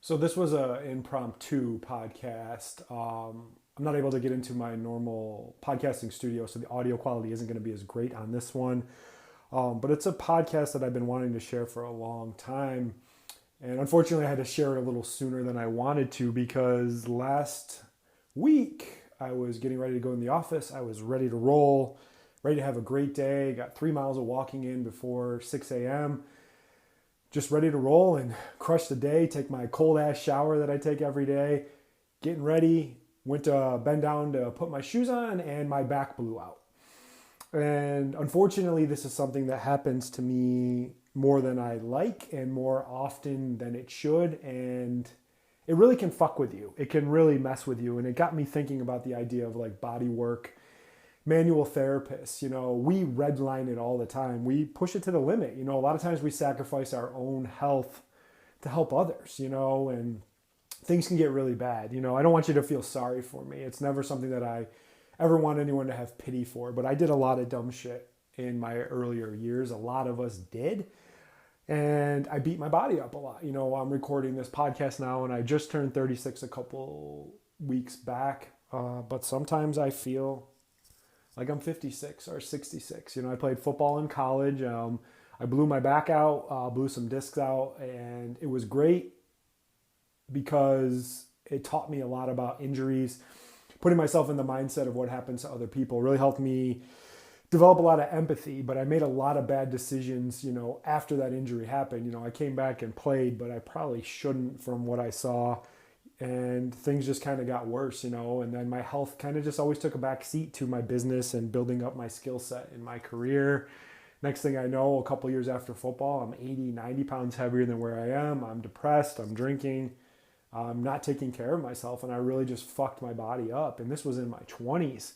So this was an impromptu podcast. I'm not able to get into my normal podcasting studio, so the audio quality isn't going to be as great on this one. But it's a podcast that I've been wanting to share for a long time. And unfortunately, I had to share it a little sooner than I wanted to because last week I was getting ready to go in the office. I was ready to roll, ready to have a great day. Got 3 miles of walking in before 6 a.m. Just ready to roll and crush the day, take my cold ass shower that I take every day, getting ready, went to bend down to put my shoes on and my back blew out. And unfortunately, this is something that happens to me more than I like and more often than it should. And it really can fuck with you. It can really mess with you. And it got me thinking about the idea of like body work, manual therapists. We redline it all the time. We push it to the limit. A lot of times we sacrifice our own health to help others, and things can get really bad. I don't want you to feel sorry for me. It's never something that I ever want anyone to have pity for, but I did a lot of dumb shit in my earlier years. A lot of us did. And I beat my body up a lot. I'm recording this podcast now and I just turned 36 a couple weeks back. But sometimes I feel like I'm 56 or 66. I played football in college. I blew my back out, blew some discs out, and it was great because it taught me a lot about injuries. Putting myself in the mindset of what happens to other people really helped me develop a lot of empathy, but I made a lot of bad decisions, after that injury happened. I came back and played, but I probably shouldn't from what I saw. And things just kind of got worse, and then my health kind of just always took a back seat to my business and building up my skill set in my career. Next thing I know, a couple years after football, I'm 80, 90 pounds heavier than where I am. I'm depressed, I'm drinking, I'm not taking care of myself, and I really just fucked my body up. And this was in my 20s.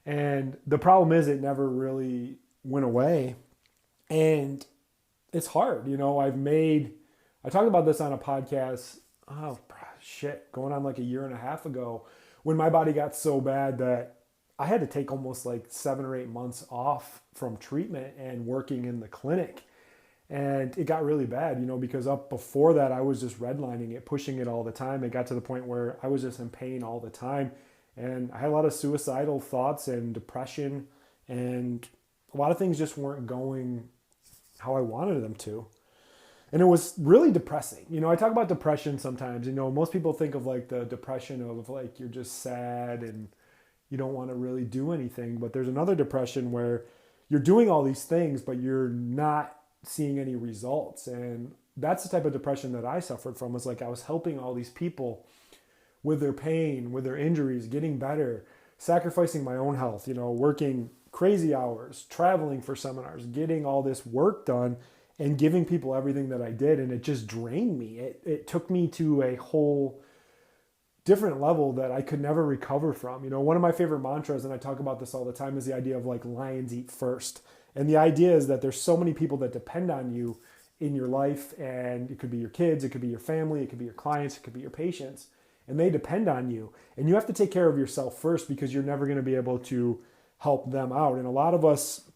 And the problem is it never really went away. And it's hard, I talked about this on a podcast, going on like a year and a half ago, when my body got so bad that I had to take almost like 7 or 8 months off from treatment and working in the clinic. And it got really bad, because up before that, I was just redlining it, pushing it all the time. It got to the point where I was just in pain all the time. And I had a lot of suicidal thoughts and depression, and a lot of things just weren't going how I wanted them to. And it was really depressing. I talk about depression sometimes. Most people think of like the depression of like you're just sad and you don't want to really do anything. But there's another depression where you're doing all these things, but you're not seeing any results. And that's the type of depression that I suffered from. It's like I was helping all these people with their pain, with their injuries, getting better, sacrificing my own health, working crazy hours, traveling for seminars, getting all this work done and giving people everything that I did. And it just drained me. It took me to a whole different level that I could never recover from. One of my favorite mantras, and I talk about this all the time, is the idea of like lions eat first. And the idea is that there's so many people that depend on you in your life, and it could be your kids, it could be your family, it could be your clients, it could be your patients, and they depend on you. And you have to take care of yourself first because you're never going to be able to help them out. And a lot of us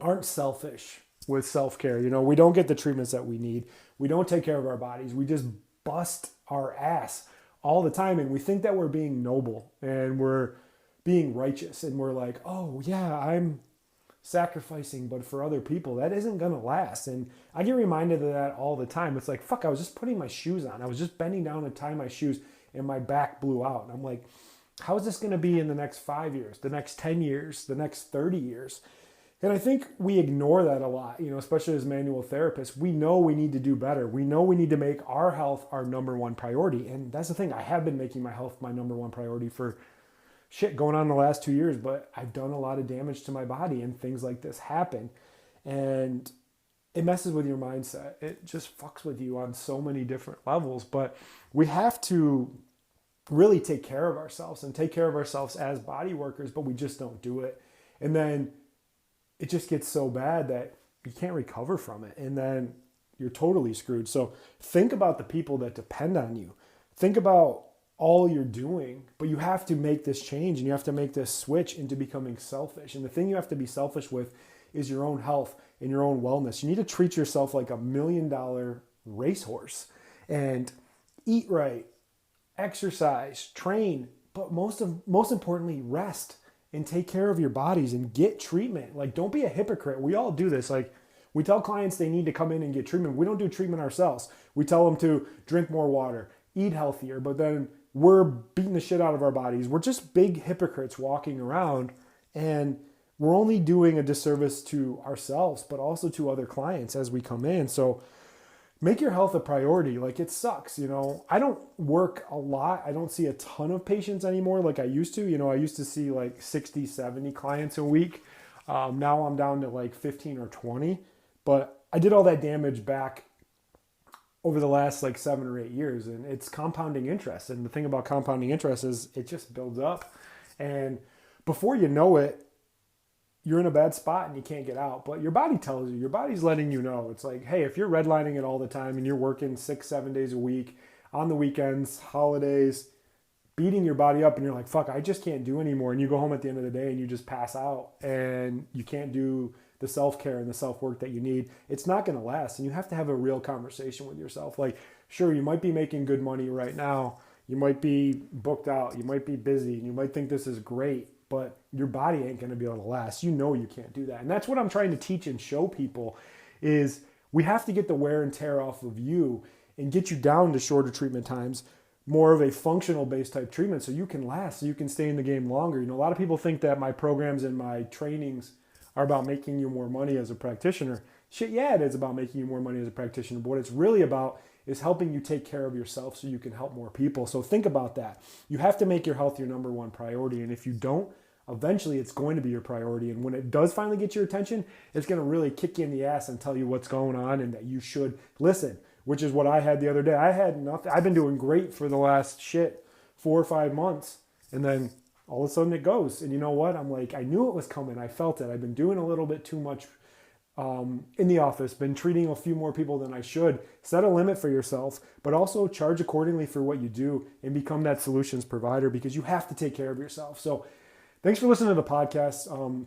aren't selfish with self-care. We don't get the treatments that we need. We don't take care of our bodies. We just bust our ass all the time. And we think that we're being noble and we're being righteous. And we're like, oh yeah, I'm sacrificing, but for other people, that isn't going to last. And I get reminded of that all the time. It's like, fuck, I was just putting my shoes on. I was just bending down to tie my shoes and my back blew out. And I'm like, how is this going to be in the next 5 years, the next 10 years, the next 30 years? And I think we ignore that a lot, especially as manual therapists. We know we need to do better. We know we need to make our health our number one priority. And that's the thing. I have been making my health my number one priority for going on the last 2 years, but I've done a lot of damage to my body and things like this happen. And it messes with your mindset. It just fucks with you on so many different levels. But we have to really take care of ourselves and take care of ourselves as body workers, but we just don't do it. And then it just gets so bad that you can't recover from it. And then you're totally screwed. So think about the people that depend on you. Think about all you're doing, but you have to make this change and you have to make this switch into becoming selfish. And the thing you have to be selfish with is your own health and your own wellness. You need to treat yourself like $1 million racehorse. And eat right, exercise, train, but most importantly, rest and take care of your bodies and get treatment. Like, don't be a hypocrite. We all do this. Like, we tell clients they need to come in and get treatment. We don't do treatment ourselves. We tell them to drink more water, eat healthier, but then we're beating the shit out of our bodies. We're just big hypocrites walking around, and we're only doing a disservice to ourselves, but also to other clients as we come in. So make your health a priority. Like, it sucks, you know. I don't work a lot. I don't see a ton of patients anymore like I used to. You know, I used to see like 60, 70 clients a week. Now I'm down to like 15 or 20. But I did all that damage back over the last like 7 or 8 years, and it's compounding interest. And the thing about compounding interest is it just builds up. And before you know it, you're in a bad spot and you can't get out. But your body tells you, your body's letting you know. It's like, hey, if you're redlining it all the time and you're working 6-7 days a week on the weekends, holidays, beating your body up, and you're like, fuck, I just can't do anymore. And you go home at the end of the day and you just pass out and you can't do the self-care and the self-work that you need, it's not going to last. And you have to have a real conversation with yourself. Like, sure, you might be making good money right now. You might be booked out. You might be busy. And you might think this is great, but your body ain't going to be able to last. You know you can't do that. And that's what I'm trying to teach and show people is we have to get the wear and tear off of you and get you down to shorter treatment times, more of a functional based type treatment so you can last, so you can stay in the game longer. You know, a lot of people think that my programs and my trainings are about making you more money as a practitioner. Shit, yeah, it is about making you more money as a practitioner. But what it's really about is helping you take care of yourself so you can help more people. So think about that. You have to make your health your number one priority. And if you don't, eventually it's going to be your priority. And when it does finally get your attention, it's going to really kick you in the ass and tell you what's going on and that you should listen, which is what I had the other day. I had nothing. I've been doing great for the last 4 or 5 months. And then all of a sudden it goes. And you know what? I'm like, I knew it was coming. I felt it. I've been doing a little bit too much in the office, been treating a few more people than I should. Set a limit for yourself, but also charge accordingly for what you do and become that solutions provider because you have to take care of yourself. So thanks for listening to the podcast.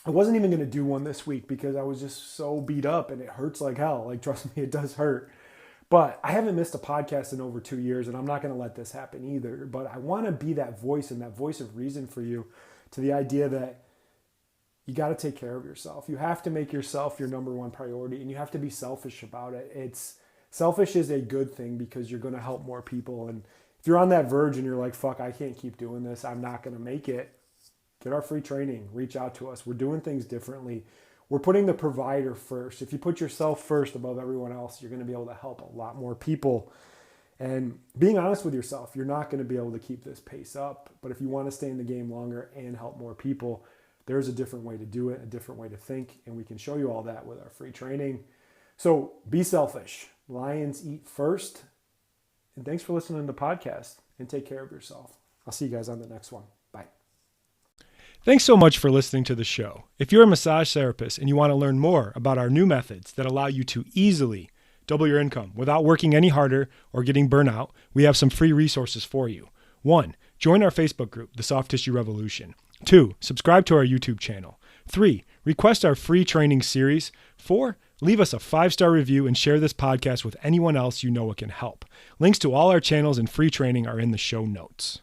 I wasn't even going to do one this week because I was just so beat up and it hurts like hell. Like, trust me, it does hurt. But I haven't missed a podcast in over 2 years, and I'm not going to let this happen either. But I want to be that voice and that voice of reason for you to the idea that you got to take care of yourself. You have to make yourself your number one priority, and you have to be selfish about it. Selfish is a good thing because you're going to help more people. And if you're on that verge and you're like, fuck, I can't keep doing this, I'm not going to make it, get our free training, reach out to us. We're doing things differently. We're putting the provider first. If you put yourself first above everyone else, you're going to be able to help a lot more people. And being honest with yourself, you're not going to be able to keep this pace up. But if you want to stay in the game longer and help more people, there's a different way to do it, a different way to think. And we can show you all that with our free training. So be selfish. Lions eat first. And thanks for listening to the podcast and take care of yourself. I'll see you guys on the next one. Bye. Thanks so much for listening to the show. If you're a massage therapist and you want to learn more about our new methods that allow you to easily double your income without working any harder or getting burnout, we have some free resources for you. 1, join our Facebook group, The Soft Tissue Revolution. 2, subscribe to our YouTube channel. 3, request our free training series. 4, leave us a 5-star review and share this podcast with anyone else you know it can help. Links to all our channels and free training are in the show notes.